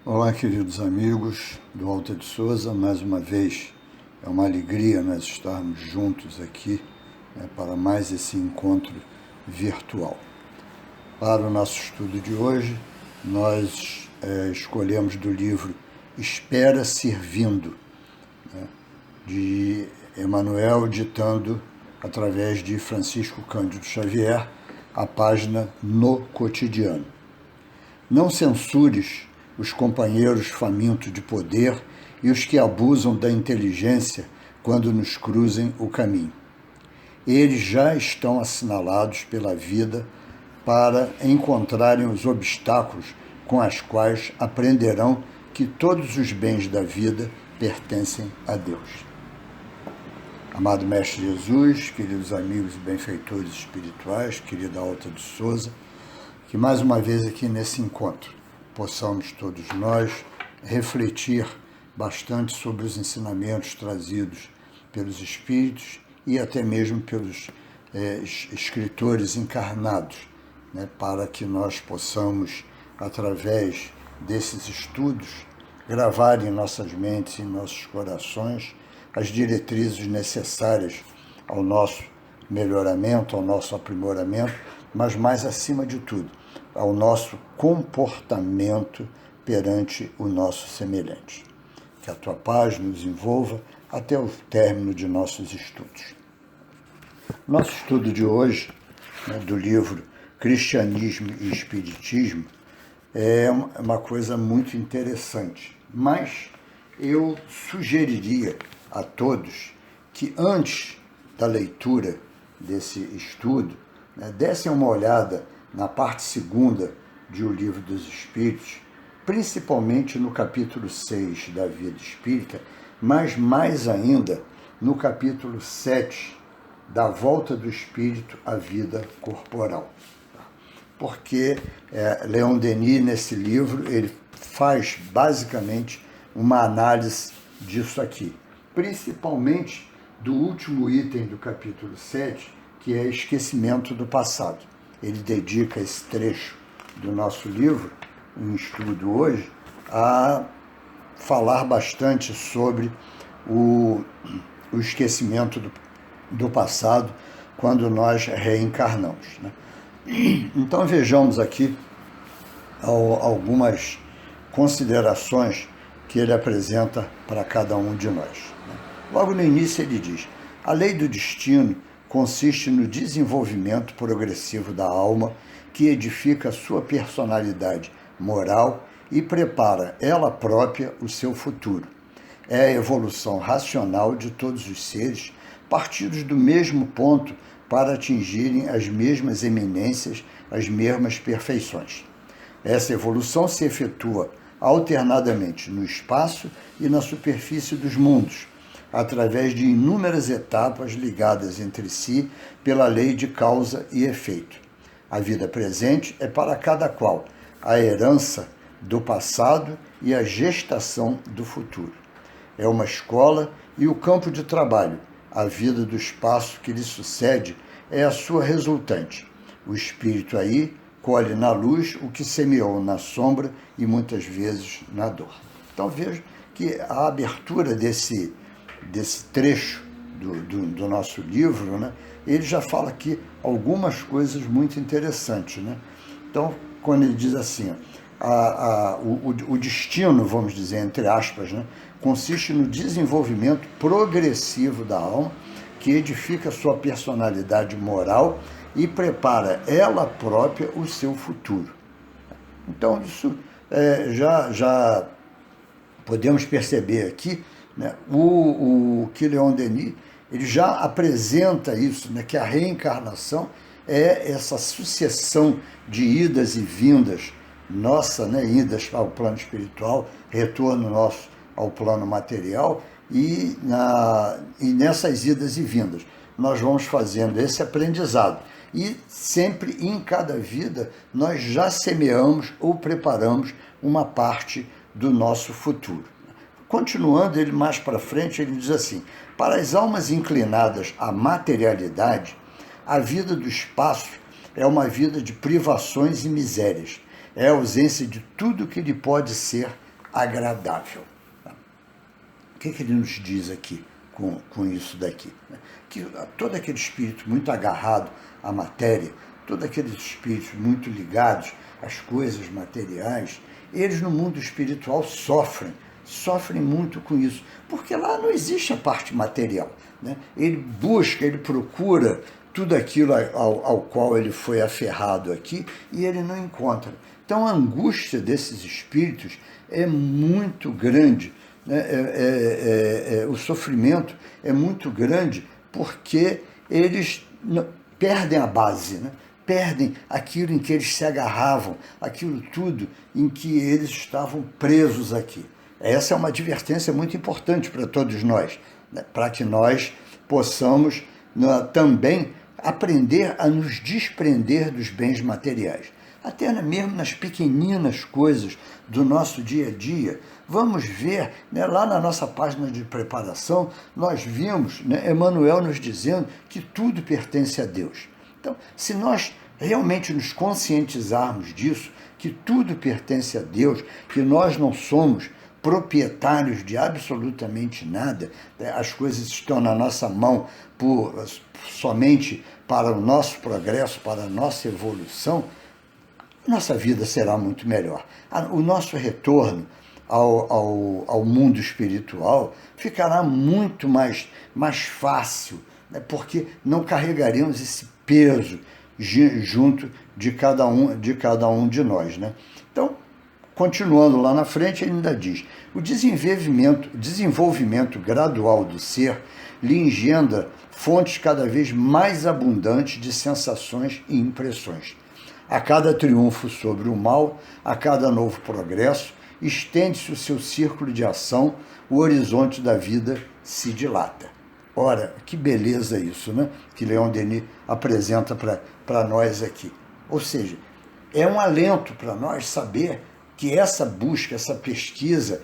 Olá, queridos amigos do Alta de Souza. Mais uma vez, é uma alegria nós estarmos juntos aqui, para mais esse encontro virtual. Para o nosso estudo de hoje, nós escolhemos do livro Espera Servindo, de Emmanuel, ditando através de Francisco Cândido Xavier, a página No Cotidiano. Não censures os companheiros famintos de poder e os que abusam da inteligência quando nos cruzem o caminho. Eles já estão assinalados pela vida para encontrarem os obstáculos com os quais aprenderão que todos os bens da vida pertencem a Deus. Amado Mestre Jesus, queridos amigos e benfeitores espirituais, querida Alta de Souza, que mais uma vez aqui nesse encontro possamos todos nós refletir bastante sobre os ensinamentos trazidos pelos Espíritos e até mesmo pelos escritores encarnados, para que nós possamos, através desses estudos, gravar em nossas mentes e em nossos corações as diretrizes necessárias ao nosso melhoramento, ao nosso aprimoramento, mas mais acima de tudo, ao nosso comportamento perante o nosso semelhante. Que a tua paz nos envolva até o término de nossos estudos. Nosso estudo de hoje, do livro Cristianismo e Espiritismo, é uma coisa muito interessante, mas eu sugeriria a todos que antes da leitura desse estudo, dessem uma olhada na parte segunda de O Livro dos Espíritos, principalmente no capítulo 6 da Vida Espírita, mas mais ainda no capítulo 7 da Volta do Espírito à Vida Corporal. Porque Leon Denis, nesse livro, ele faz basicamente uma análise disso aqui, principalmente do último item do capítulo 7, que é esquecimento do passado. Ele dedica esse trecho do nosso livro, em estudo hoje, a falar bastante sobre o esquecimento do passado quando nós reencarnamos. Então vejamos aqui algumas considerações que ele apresenta para cada um de nós. Logo no início ele diz: a lei do destino consiste no desenvolvimento progressivo da alma que edifica a sua personalidade moral e prepara ela própria o seu futuro. É a evolução racional de todos os seres, partidos do mesmo ponto para atingirem as mesmas eminências, as mesmas perfeições. Essa evolução se efetua alternadamente no espaço e na superfície dos mundos, através de inúmeras etapas ligadas entre si pela lei de causa e efeito. A vida presente é para cada qual a herança do passado e a gestação do futuro. É uma escola e o campo de trabalho. A vida do espaço que lhe sucede é a sua resultante. O espírito aí colhe na luz o que semeou na sombra e muitas vezes na dor. Então vejo que a abertura desse trecho do nosso livro, ele já fala aqui algumas coisas muito interessantes. Então, quando ele diz assim, o destino, vamos dizer, entre aspas, consiste no desenvolvimento progressivo da alma, que edifica sua personalidade moral e prepara ela própria o seu futuro. Então, isso já podemos perceber aqui, o que Leon Denis ele já apresenta isso, que a reencarnação é essa sucessão de idas e vindas nossa, idas ao plano espiritual, retorno nosso ao plano material, e nessas idas e vindas nós vamos fazendo esse aprendizado. E sempre, em cada vida, nós já semeamos ou preparamos uma parte do nosso futuro. Continuando, ele mais para frente, ele diz assim: para as almas inclinadas à materialidade, a vida do espaço é uma vida de privações e misérias, é a ausência de tudo que lhe pode ser agradável. O que ele nos diz aqui com isso daqui? Que todo aquele espírito muito agarrado à matéria, todos aqueles espíritos muito ligados às coisas materiais, eles no mundo espiritual sofrem muito com isso, porque lá não existe a parte material, né? Ele busca, ele procura tudo aquilo ao qual ele foi aferrado aqui e ele não encontra. Então a angústia desses espíritos é muito grande, né? O sofrimento é muito grande porque eles perdem a base, né? Perdem aquilo em que eles se agarravam, aquilo tudo em que eles estavam presos aqui. Essa é uma advertência muito importante para todos nós, né? Para que nós possamos também aprender a nos desprender dos bens materiais. Até mesmo nas pequeninas coisas do nosso dia a dia. Vamos ver, né, lá na nossa página de preparação, nós vimos, né, Emmanuel nos dizendo que tudo pertence a Deus. Então, se nós realmente nos conscientizarmos disso, que tudo pertence a Deus, que nós não somos proprietários de absolutamente nada, as coisas estão na nossa mão somente para o nosso progresso, para a nossa evolução, nossa vida será muito melhor. O nosso retorno ao mundo espiritual ficará muito mais fácil, né? Porque não carregaremos esse peso junto de cada um de nós, né? Então, continuando lá na frente, ele ainda diz: o desenvolvimento gradual do ser lhe engendra fontes cada vez mais abundantes de sensações e impressões. A cada triunfo sobre o mal, a cada novo progresso, estende-se o seu círculo de ação, o horizonte da vida se dilata. Ora, que beleza isso, né? Que Leon Denis apresenta para nós aqui. Ou seja, é um alento para nós saber que essa busca, essa pesquisa,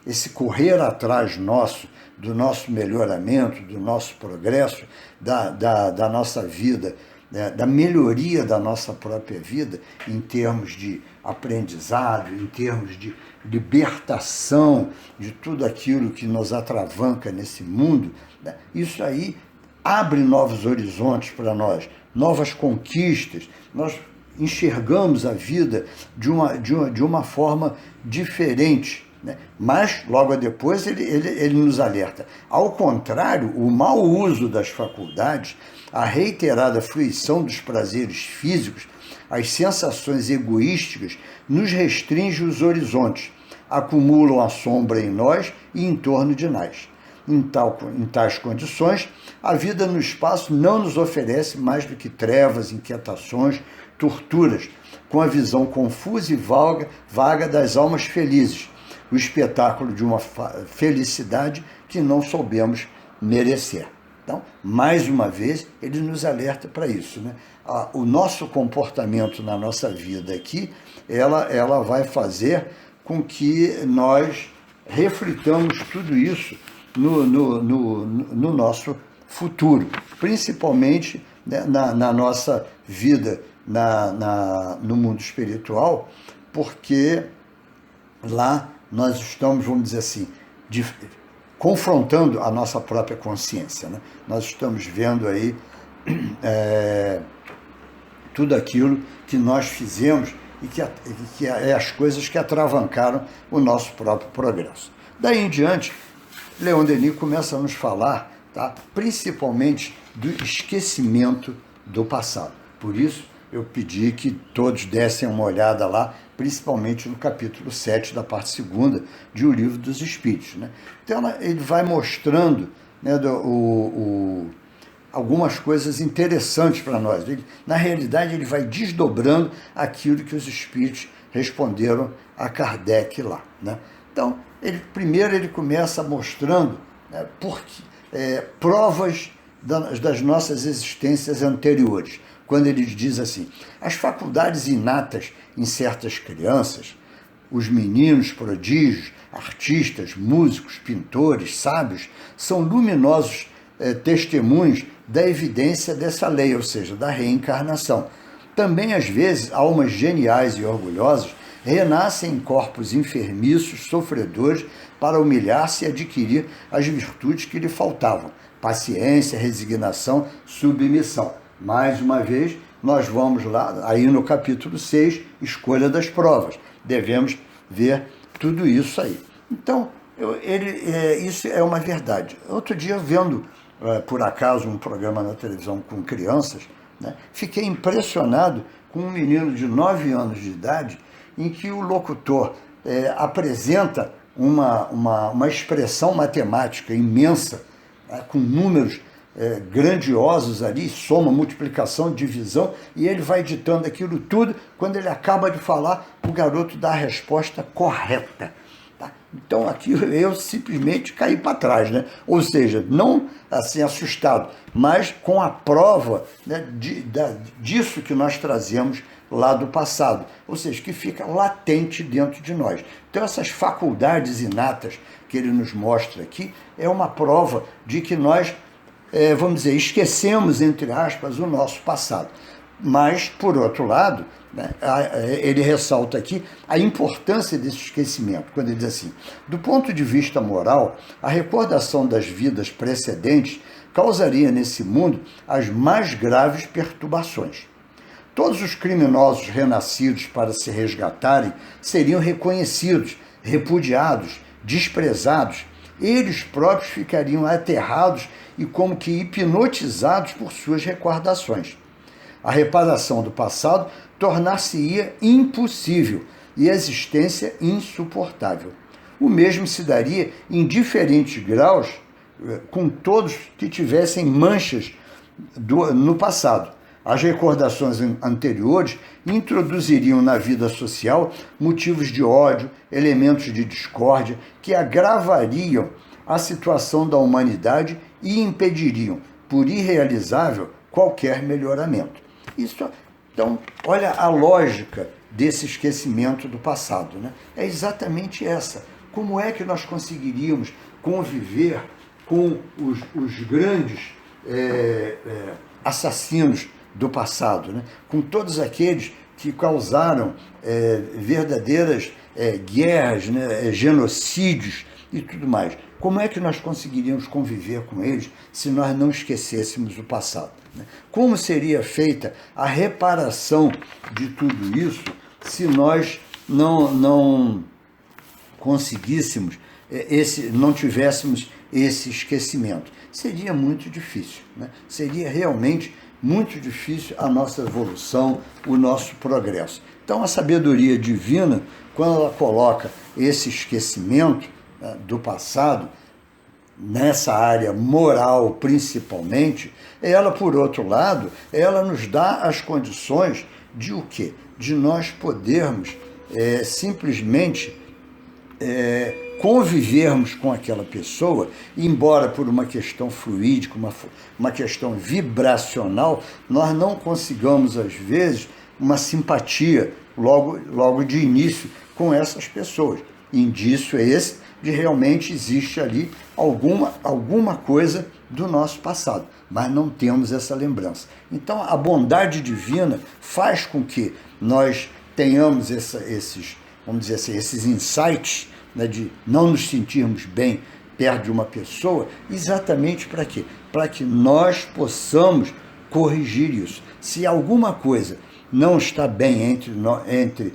esse correr atrás do nosso melhoramento, do nosso progresso, da nossa vida, né, da melhoria da nossa própria vida, em termos de aprendizado, em termos de libertação de tudo aquilo que nos atravanca nesse mundo, né, isso aí abre novos horizontes para nós, novas conquistas. Nós enxergamos a vida de uma forma diferente, né? Mas, logo depois, ele nos alerta. Ao contrário, o mau uso das faculdades, a reiterada fruição dos prazeres físicos, as sensações egoísticas, nos restringe os horizontes, acumulam a sombra em nós e em torno de nós. Em tais condições, a vida no espaço não nos oferece mais do que trevas, inquietações, torturas, com a visão confusa e vaga das almas felizes, o espetáculo de uma felicidade que não soubemos merecer. Então, mais uma vez, ele nos alerta para isso, né? O nosso comportamento na nossa vida aqui, ela vai fazer com que nós reflitamos tudo isso no nosso futuro, principalmente, né, na nossa vida no mundo espiritual, porque lá nós estamos, vamos dizer assim, confrontando a nossa própria consciência, né? Nós estamos vendo aí tudo aquilo que nós fizemos e que é as coisas que atravancaram o nosso próprio progresso. Daí em diante, Leon Denis começa a nos falar, tá, principalmente do esquecimento do passado. Por isso, eu pedi que todos dessem uma olhada lá, principalmente no capítulo 7 da parte 2ª de O Livro dos Espíritos, né? Então, ele vai mostrando, né, algumas coisas interessantes para nós. Na realidade, ele vai desdobrando aquilo que os espíritos responderam a Kardec lá, né? Então, primeiro ele começa mostrando, né, provas das nossas existências anteriores, quando ele diz assim: as faculdades inatas em certas crianças, os meninos prodígios, artistas, músicos, pintores, sábios, são luminosos testemunhos da evidência dessa lei, ou seja, da reencarnação. Também, às vezes, almas geniais e orgulhosas renascem em corpos enfermiços, sofredores, para humilhar-se e adquirir as virtudes que lhe faltavam: paciência, resignação, submissão. Mais uma vez, nós vamos lá, aí no capítulo 6, escolha das provas. Devemos ver tudo isso aí. Então, isso é uma verdade. Outro dia, vendo, por acaso, um programa na televisão com crianças, né, fiquei impressionado com um menino de 9 anos de idade, em que o locutor apresenta uma expressão matemática imensa, com números grandiosos ali, soma, multiplicação, divisão, e ele vai ditando aquilo tudo. Quando ele acaba de falar, o garoto dá a resposta correta. Tá? Então aqui eu simplesmente caí para trás, né? Ou seja, não assim assustado, mas com a prova, né, disso que nós trazemos lá do passado, ou seja, que fica latente dentro de nós. Então essas faculdades inatas que ele nos mostra aqui é uma prova de que nós, vamos dizer, esquecemos, entre aspas, o nosso passado. Mas, por outro lado, né, ele ressalta aqui a importância desse esquecimento, quando ele diz assim: do ponto de vista moral, a recordação das vidas precedentes causaria nesse mundo as mais graves perturbações. Todos os criminosos renascidos para se resgatarem seriam reconhecidos, repudiados, desprezados. Eles próprios ficariam aterrados e como que hipnotizados por suas recordações. A reparação do passado tornar-se-ia impossível e a existência insuportável. O mesmo se daria em diferentes graus com todos que tivessem manchas no passado. As recordações anteriores introduziriam na vida social motivos de ódio, elementos de discórdia, que agravariam a situação da humanidade e impediriam, por irrealizável, qualquer melhoramento. Então, olha a lógica desse esquecimento do passado, né? É exatamente essa. Como é que nós conseguiríamos conviver com os grandes assassinos do passado, né? Com todos aqueles que causaram verdadeiras guerras, né? Genocídios e tudo mais? Como é que nós conseguiríamos conviver com eles se nós não esquecêssemos o passado, né? Como seria feita a reparação de tudo isso se nós não conseguíssemos, não tivéssemos esse esquecimento? Seria muito difícil, né? Seria realmente muito difícil a nossa evolução, o nosso progresso. Então, a sabedoria divina, quando ela coloca esse esquecimento, né, do passado, nessa área moral principalmente, ela, por outro lado, ela nos dá as condições de o quê? De nós podermos simplesmente convivermos com aquela pessoa, embora por uma questão fluídica, uma questão vibracional, nós não consigamos, às vezes, uma simpatia logo de início com essas pessoas. Indício é esse de realmente existe ali alguma coisa do nosso passado, mas não temos essa lembrança. Então, a bondade divina faz com que nós tenhamos esses, vamos dizer assim, esses insights, né, de não nos sentirmos bem perto de uma pessoa, exatamente para quê? Para que nós possamos corrigir isso. Se alguma coisa não está bem entre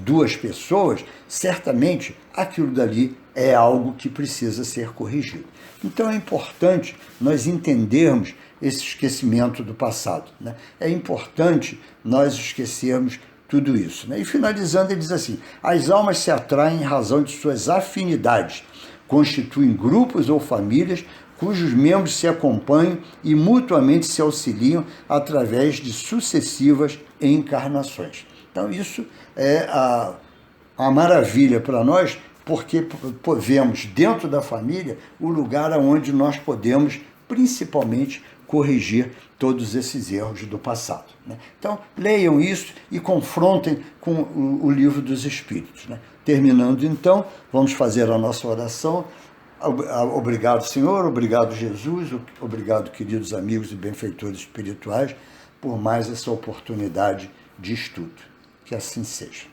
duas pessoas, certamente aquilo dali é algo que precisa ser corrigido. Então é importante nós entendermos esse esquecimento do passado, né? É importante nós esquecermos tudo isso, né? E finalizando, ele diz assim: as almas se atraem em razão de suas afinidades, constituem grupos ou famílias cujos membros se acompanham e mutuamente se auxiliam através de sucessivas encarnações. Então isso é a maravilha para nós, porque vemos dentro da família o lugar onde nós podemos principalmente corrigir todos esses erros do passado, né? Então, leiam isso e confrontem com o livro dos Espíritos, né? Terminando, então, vamos fazer a nossa oração. Obrigado, Senhor, obrigado, Jesus, obrigado, queridos amigos e benfeitores espirituais, por mais essa oportunidade de estudo. Que assim seja.